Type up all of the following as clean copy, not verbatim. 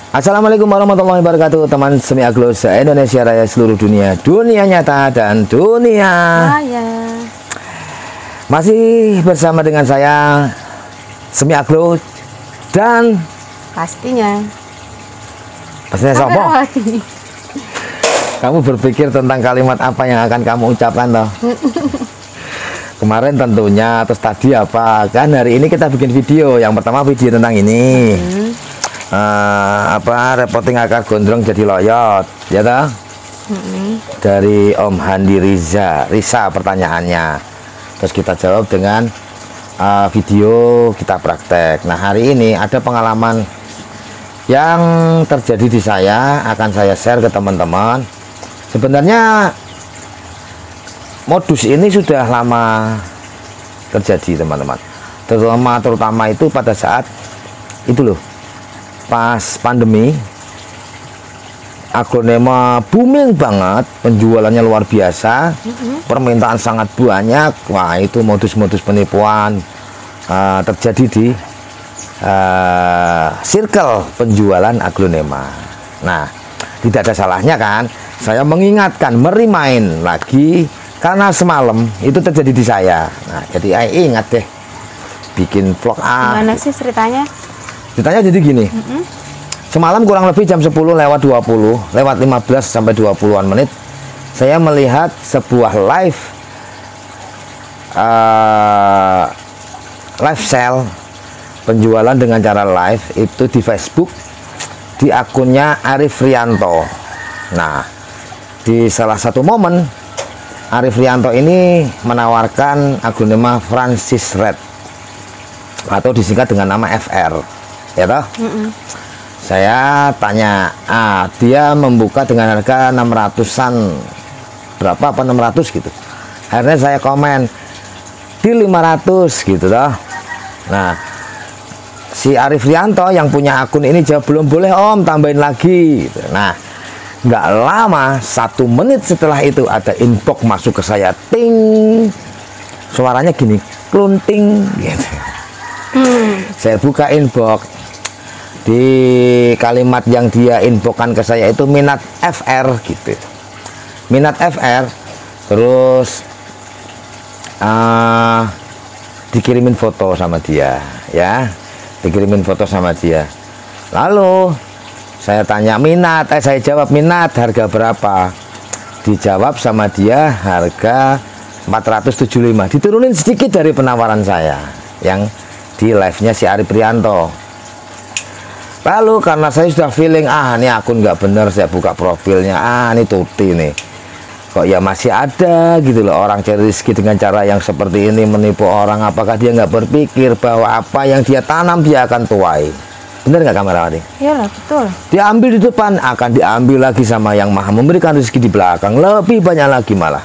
Assalamualaikum warahmatullahi wabarakatuh, teman Semi Aglo se-Indonesia Raya, seluruh dunia, dunia nyata dan dunia Maya. Masih bersama dengan saya Semi Aglo dan Pastinya sopo? Kamu berpikir tentang kalimat apa yang akan kamu ucapkan toh? Kemarin tentunya, terus tadi apa? Kan hari ini kita bikin video. Yang pertama video tentang ini. Reporting akar gondrong jadi loyot, ya toh? Dari Om Handi Risa pertanyaannya. Terus kita jawab dengan video kita praktek. Nah, hari ini ada pengalaman yang terjadi di saya, akan saya share ke teman-teman. Sebenarnya modus ini sudah lama terjadi, teman-teman. Terutama itu pada saat itu loh, pas pandemi, aglonema booming banget, penjualannya luar biasa, permintaan sangat banyak. Wah, itu modus-modus penipuan terjadi di circle penjualan aglonema. Nah, tidak ada salahnya kan saya mengingatkan, merimain lagi, karena semalam itu terjadi di saya. Nah, jadi ingat deh bikin vlog. Gimana sih ceritanya? Ceritanya jadi gini. Semalam kurang lebih jam 10 lewat 20, lewat 15 sampai 20-an menit, saya melihat sebuah live sale penjualan dengan cara live itu di Facebook, di akunnya Arif Rianto. Nah, di salah satu momen Arif Rianto ini menawarkan aglonema Francis Red atau disingkat dengan nama FR, ya toh? Saya tanya, dia membuka dengan harga 600-an, berapa apa 600 gitu. Akhirnya saya komen di 500 gitu toh. Nah, si Arif Rianto yang punya akun ini jawab, belum boleh om, tambahin lagi gitu. Nah, nggak lama, 1 menit setelah itu ada inbox masuk ke saya, ting, suaranya gini, klunting gitu. Saya buka inbox, di kalimat yang dia infokan ke saya itu minat FR gitu, minat FR. Terus dikirimin foto sama dia, ya, dikirimin foto sama dia. Lalu saya tanya minat, saya jawab minat, harga berapa? Dijawab sama dia harga 475, diturunin sedikit dari penawaran saya yang di live-nya si Arif Rianto. Lalu karena saya sudah feeling, ini akun nggak bener, saya buka profilnya, ini tuti nih, kok ya masih ada gitu loh orang cari rezeki dengan cara yang seperti ini, menipu orang. Apakah dia nggak berpikir bahwa apa yang dia tanam dia akan tuai? Bener nggak kamerawati? Iyalah, betul. Diambil di depan, akan diambil lagi sama yang maha memberikan rezeki di belakang, lebih banyak lagi malah.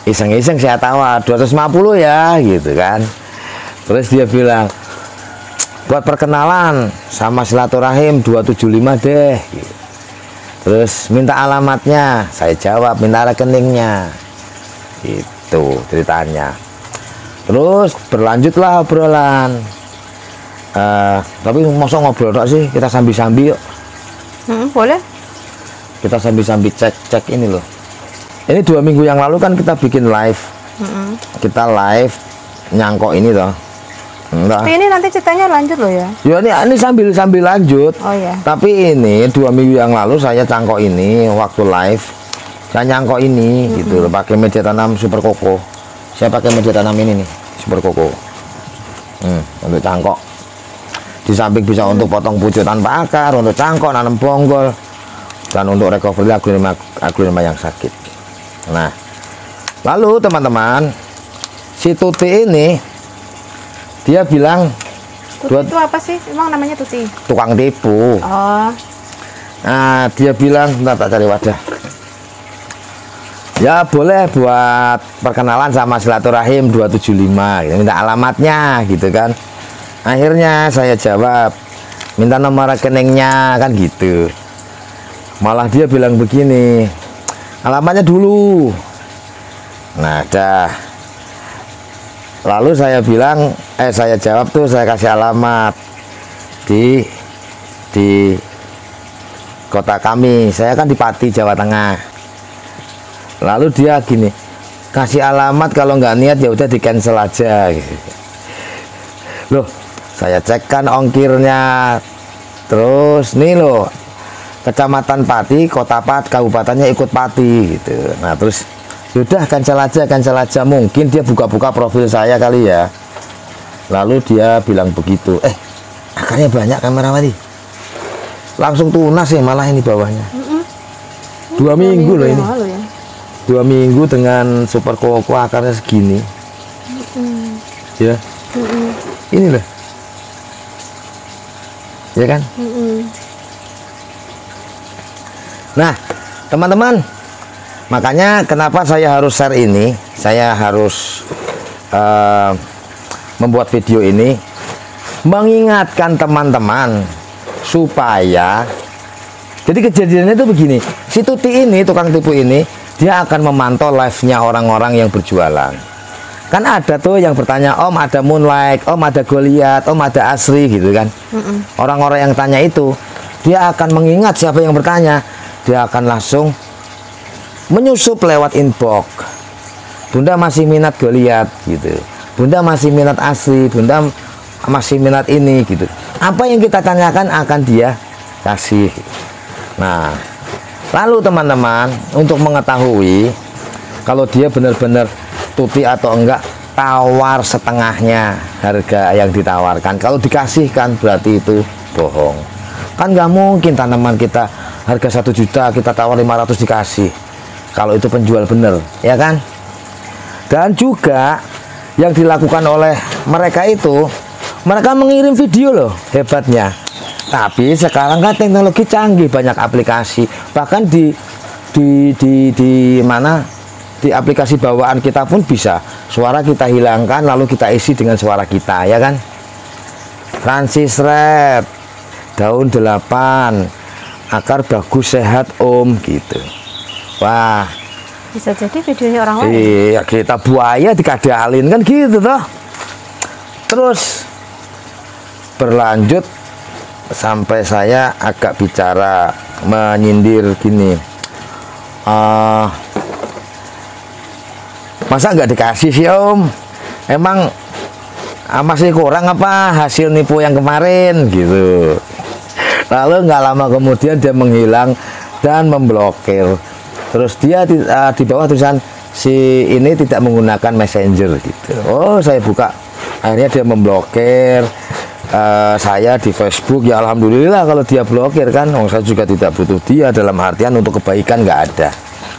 Iseng-iseng saya tawar 250 ya gitu kan. Terus dia bilang, buat perkenalan sama silaturahim 275 deh gitu. Terus minta alamatnya, saya jawab minta rekeningnya, itu ceritanya. Terus berlanjutlah obrolan. Tapi masa ngobrol tak sih, kita sambil-sambil yuk. Boleh. Kita sambil-sambil cek ini loh. Ini 2 minggu yang lalu kan kita bikin live. Kita live nyangkok ini toh. Tapi ini nanti ceritanya lanjut loh ya. Ya ini sambil lanjut. Oh ya. Tapi ini 2 minggu yang lalu saya cangkok ini waktu live. Saya nyangkok ini gitu loh, pakai media tanam Super Koko. Saya pakai media tanam ini nih, Super Koko. Untuk cangkok. Di samping bisa untuk potong pucuk tanpa akar, untuk cangkok, nanam bonggol, dan untuk recovery aglonema yang sakit. Nah, lalu teman-teman, si Tuti ini dia bilang, Tuti itu apa sih? Emang namanya Tuti? Tukang tipu. Oh. Nah, dia bilang, bentar tak cari wadah. Ya boleh buat perkenalan sama silaturahim 275 gitu. Minta alamatnya gitu kan. Akhirnya saya jawab minta nomor rekeningnya kan gitu. Malah dia bilang begini, alamatnya dulu. Nah dah, lalu saya bilang saya jawab tuh, saya kasih alamat di di kota kami. Saya kan di Pati, Jawa Tengah. Lalu dia gini, kasih alamat, kalau nggak niat ya udah di cancel aja. Loh, saya cek kan ongkirnya. Terus nih loh, Kecamatan Pati, Kota Pati, kabupatennya ikut Pati gitu. Nah terus sudah cancel aja. Mungkin dia buka-buka profil saya kali ya. Lalu dia bilang begitu. Akarnya banyak kamera mati. Langsung tunas ya malah ini bawahnya. 2 minggu loh ini. Ya. 2 minggu dengan super koko akarnya segini. Ya. Ini loh. Ya kan? Nah, teman-teman, makanya kenapa saya harus share ini, saya harus membuat video ini, mengingatkan teman-teman supaya, jadi kejadiannya itu begini, si Tuti ini, tukang tipu ini, dia akan memantau live-nya orang-orang yang berjualan. Kan ada tuh yang bertanya, Om ada Moonlight, Om ada Goliath, Om ada Asri gitu kan. Orang-orang yang tanya itu, dia akan mengingat siapa yang bertanya. Dia akan langsung menyusup lewat inbox. Bunda masih minat Goliath gitu. Bunda masih minat Asri, Bunda masih minat ini gitu. Apa yang kita tanyakan akan dia kasih. Nah, lalu teman-teman, untuk mengetahui kalau dia benar-benar Tuti atau enggak, tawar setengahnya harga yang ditawarkan. Kalau dikasihkan berarti itu bohong. Kan nggak mungkin tanaman kita harga 1 juta kita tawar 500 dikasih. Kalau itu penjual bener, ya kan? Dan juga yang dilakukan oleh mereka itu, mereka mengirim video loh, hebatnya. Tapi sekarang kan teknologi canggih, banyak aplikasi. Bahkan di mana? Di aplikasi bawaan kita pun bisa suara kita hilangkan lalu kita isi dengan suara kita, ya kan? Francis Red daun 8 akar bagus sehat Om gitu. Wah, bisa jadi videonya orang lain. Iya, kita buaya dikadalin kan gitu toh. Terus berlanjut sampai saya agak bicara menyindir gini. Masa nggak dikasih sih Om? Emang masih kurang apa hasil nipu yang kemarin gitu. Lalu nggak lama kemudian dia menghilang dan memblokir. Terus dia di bawah tulisan si ini tidak menggunakan messenger gitu. Oh, saya buka, akhirnya dia memblokir saya di Facebook. Ya alhamdulillah kalau dia blokir kan. Saya juga tidak butuh dia, dalam artian untuk kebaikan nggak ada,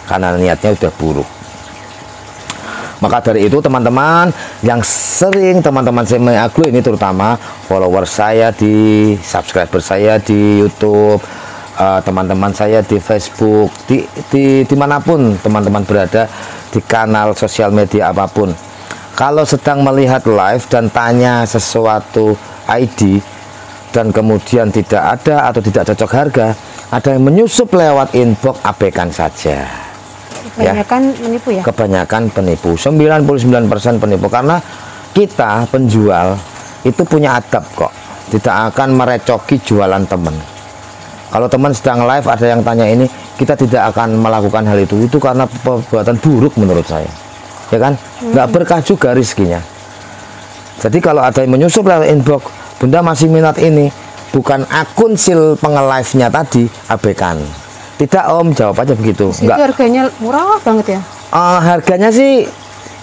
karena niatnya udah buruk. Maka dari itu teman-teman yang sering teman-teman saya Aglo ini, terutama follower saya, di subscriber saya di YouTube, teman-teman saya di Facebook, dimanapun teman-teman berada, di kanal sosial media apapun, kalau sedang melihat live dan tanya sesuatu ID dan kemudian tidak ada atau tidak cocok harga, ada yang menyusup lewat inbox, abaikan saja. Kebanyakan menipu ya? Kebanyakan penipu, 99% penipu. Karena kita penjual itu punya adab kok, tidak akan merecoki jualan teman. Kalau teman sedang live ada yang tanya ini, kita tidak akan melakukan hal itu karena perbuatan buruk menurut saya, ya kan? Nggak berkah juga rizkinya. Jadi kalau ada yang menyusup lewat inbox, Bunda masih minat ini, bukan akun sil penge-live-nya tadi, abaikan. Tidak Om, jawab aja begitu. Enggak. Harganya murah banget ya? Harganya sih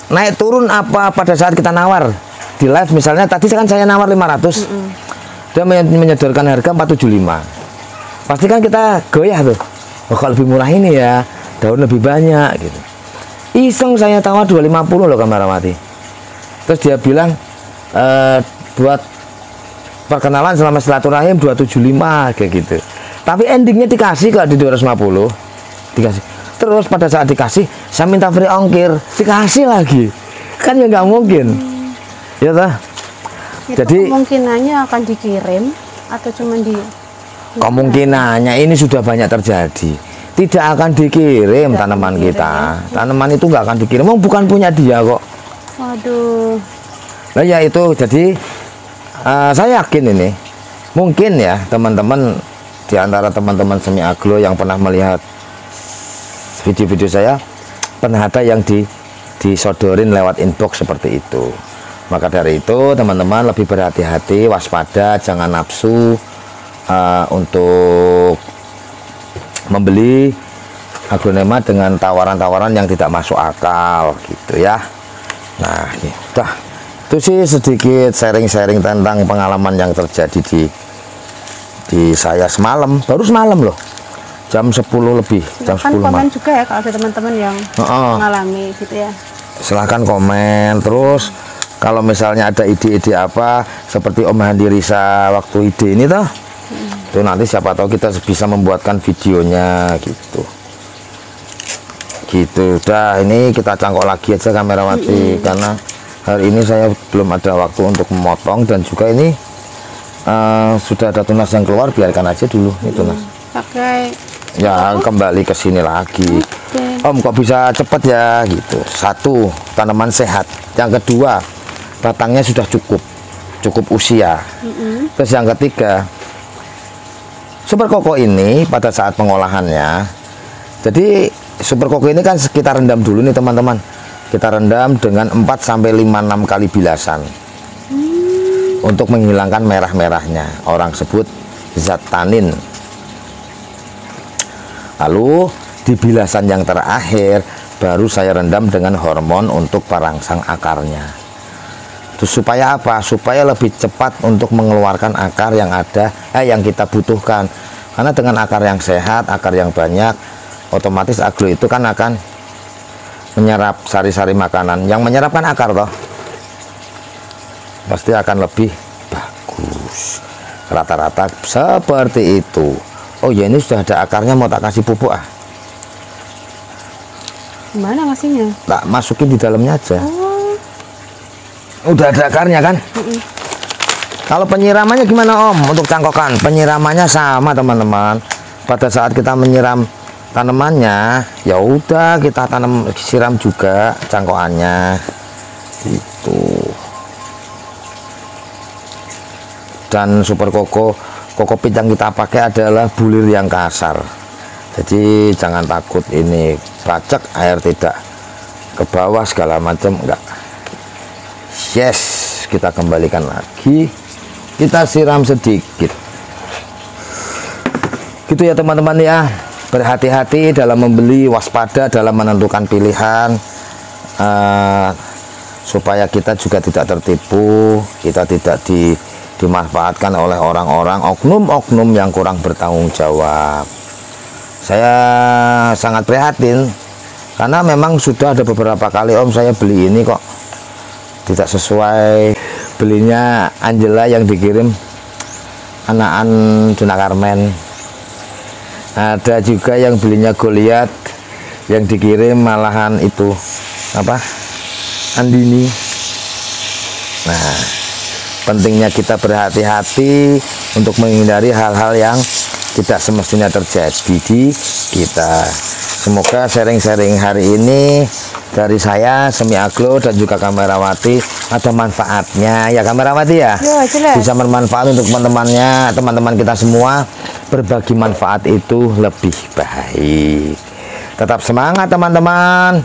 naik turun apa pada saat kita nawar di live. Misalnya tadi kan saya nawar 500, dia menyodorkan harga 475. Pasti kan kita goyah tuh. Oh, kalau lebih murah ini ya, daun lebih banyak gitu. Iseng saya tawar 250 loh kamera mati. Terus dia bilang buat perkenalan selama silaturahim 275 kayak gitu. Tapi endingnya dikasih kalau di 250 dikasih. Terus pada saat dikasih saya minta free ongkir, dikasih lagi. Kan ya nggak mungkin. Ya toh? Jadi kemungkinannya akan dikirim atau cuma di kemungkinannya ini sudah banyak terjadi. Tidak akan dikirim tanaman kita. Tanaman itu nggak akan dikirim. Bukan punya dia kok. Waduh. Nah ya itu, jadi saya yakin ini Mungkin ya teman-teman, di antara teman-teman Semi Aglo yang pernah melihat video-video saya, pernah ada yang disodorin lewat inbox seperti itu. Maka dari itu teman-teman lebih berhati-hati, waspada, jangan nafsu untuk membeli aglonema dengan tawaran-tawaran yang tidak masuk akal gitu ya. Nah ini udah, itu sih sedikit sharing-sharing tentang pengalaman yang terjadi di saya semalam, baru semalam loh, jam 10 lebih, jam 10 komen juga ya kalau ada teman-teman yang mengalami gitu ya. Silahkan komen. Terus kalau misalnya ada ide-ide apa seperti Om Handi Risa waktu ide ini toh, itu nanti siapa tahu kita bisa membuatkan videonya gitu. Udah, ini kita cangkok lagi aja kamerawati, karena hari ini saya belum ada waktu untuk memotong, dan juga ini sudah ada tunas yang keluar, biarkan aja dulu itu tunas. Pakai ya kembali ke sini lagi. Om kok bisa cepet ya gitu. Satu, tanaman sehat. Yang kedua, batangnya sudah cukup usia. Terus yang ketiga, Super Koko ini pada saat pengolahannya, jadi Super Koko ini kan kita rendam dulu nih teman-teman. Kita rendam dengan 4-5-6 kali bilasan untuk menghilangkan merah-merahnya. Orang sebut zat tanin. Lalu di bilasan yang terakhir baru saya rendam dengan hormon untuk perangsang akarnya. Terus supaya apa? Supaya lebih cepat untuk mengeluarkan akar yang ada, yang kita butuhkan. Karena dengan akar yang sehat, akar yang banyak, otomatis aglo itu kan akan menyerap sari-sari makanan yang menyerapkan akar toh, pasti akan lebih bagus. Rata-rata seperti itu. Oh ya, ini sudah ada akarnya, mau tak kasih pupuk Gimana ngasihnya? Tak masukin di dalamnya aja. Udah ada akarnya kan. Kalau penyiramannya gimana Om untuk cangkokan? Penyiramannya sama teman-teman. Pada saat kita menyiram tanamannya, ya udah kita siram juga cangkokannya itu. Dan Super kokopit yang kita pakai adalah bulir yang kasar, jadi jangan takut ini bacek, air tidak ke bawah segala macam, enggak. Yes, kita kembalikan lagi, kita siram sedikit gitu ya teman-teman ya. Berhati-hati dalam membeli, waspada dalam menentukan pilihan, supaya kita juga tidak tertipu, kita tidak dimanfaatkan oleh orang-orang, oknum-oknum yang kurang bertanggung jawab. Saya sangat prihatin karena memang sudah ada beberapa kali Om saya beli ini kok tidak sesuai. Belinya Angela yang dikirim anakan Duna Carmen. Ada juga yang belinya Goliath yang dikirim malahan itu apa, Andini. Nah, pentingnya kita berhati-hati untuk menghindari hal-hal yang tidak semestinya terjadi di kita. Semoga sharing-sharing hari ini dari saya Semi Aglo dan juga kamerawati ada manfaatnya ya kamerawati ya. Bisa bermanfaat untuk teman-teman kita semua. Berbagi manfaat itu lebih baik. Tetap semangat teman-teman.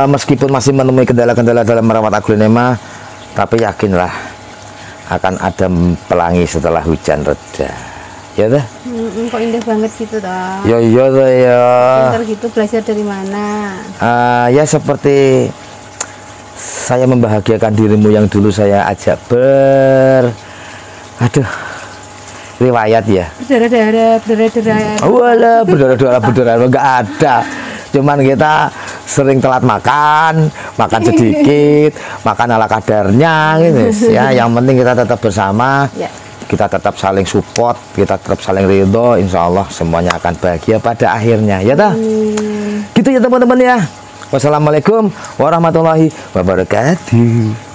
Meskipun masih menemui kendala-kendala dalam merawat aglonema, tapi yakinlah akan ada pelangi setelah hujan reda. Ya dah. Kok indah banget gitu dah. Ya iya ya. Pinter gitu, belajar dari mana? Ya seperti saya membahagiakan dirimu yang dulu saya ajak riwayat ya. Berdarah-darah. Walah, berdarah-darah enggak ada. Cuman kita sering telat makan sedikit, makan ala kadarnya gitu ya. Yang penting kita tetap bersama. Ya. Kita tetap saling support, kita tetap saling ridho, insya Allah semuanya akan bahagia pada akhirnya ya dah. Gitu ya teman-teman ya. Wassalamualaikum warahmatullahi wabarakatuh.